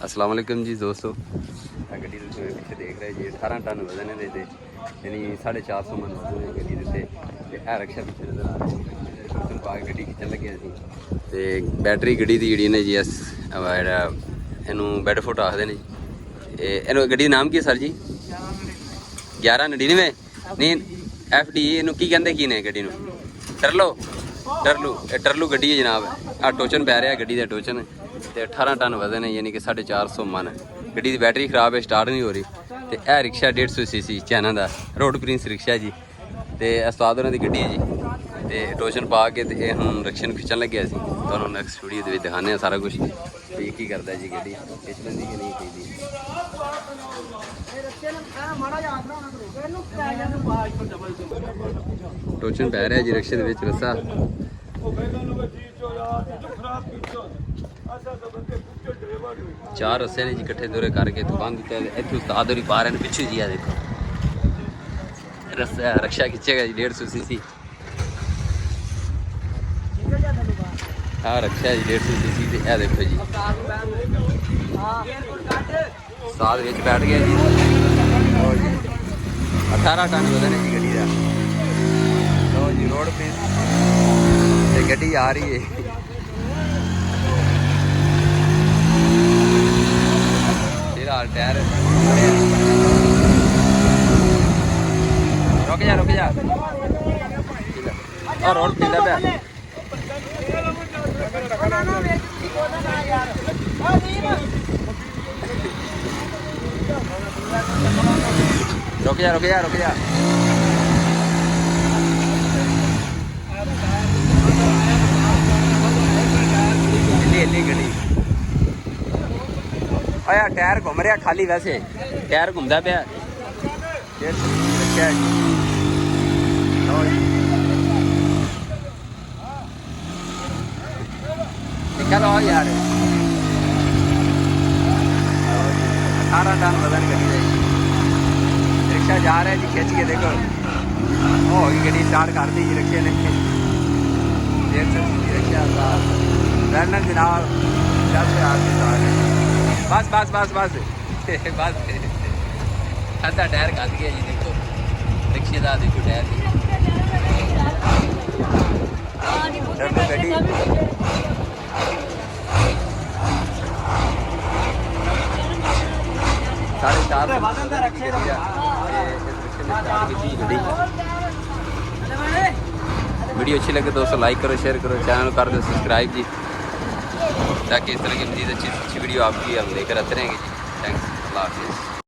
अस्सलाम वालेकुम जी दोस्तों, गड्डी तुम पिछले देख रहे जी 18 टन वजन है देते यानी 450 मन वजन है गड्डी देते है रक्षा पिछले नजर आ रहा है तुम पाक गड्डी खिंचन लगे सी ते बैटरी गड्डी दी जी ने जी एस इनू बेडफुट आखते ने जी इनू गड्डी नाम की सर जी 1199 नहीं FD इनू की कहते की ने गड्डी टरलो टरलू गड्डी है जनाब आ टोचन पै रहा गड्डी का टोचन ते 18 टन वजन है यानी कि 450 मन गड्डी की बैटरी खराब है स्टार्ट नहीं हो रही तो यह रिक्शा 150 cc चाइना का रोड प्रिंस रिक्शा जी तो उस्ताद होरां दी गड्डी है जी तो टोचन पा के ते हम रिक्शे नूं खिंचन लगे असीं तुहानूं नैक्सट वीडियो दे दिखाने सारा कुछ भी की करदा जी गड्डी खिंच लैंदी कि नहीं खिंचदी टोचन पै रहा जी रिक्शे दे विच रस्सा चार रस्से ने जी कट्ठे दोरे करके तो बांध दिता है इत्थे उस्ताद होरी पा रहे ने पिछे जी आ देखो रस्सा रिक्शा खिंचेगा जी 150 cc हाँ रक्षा है जी 150 cc ते ए देखो जी उस्ताद विच बैठ गया जी और जी 18 टन वजन है जी गड्डी दा लो जी रोड पे ते गड्डी आ रही है टायर रुक जा और रोड पीला पे रुक जा गड्डी यार टायर घूम रहा खाली वैसे टायर घूमता पाया लो यार 18 टन वजन गड्डी है रिक्शा जा रहा है जी खिंच के देखो हो गई गड्डी स्टार्ट कर दी जी रिक्शे ने रिक्शा जनाब 10,000 बस अद्धा टायर कट गया जी देखो रिक्शे का देखो टायर गड्डी 4.5 वीडियो अच्छी लगे दोस्तों लाइक करो शेयर करो चैनल कर दो सब्सक्राइब जी ताकि इस तरह की मज़ीद अच्छी वीडियो आपकी हम लेकर आते रहेंगे जी थैंक्स अल्लाह हाफिज़।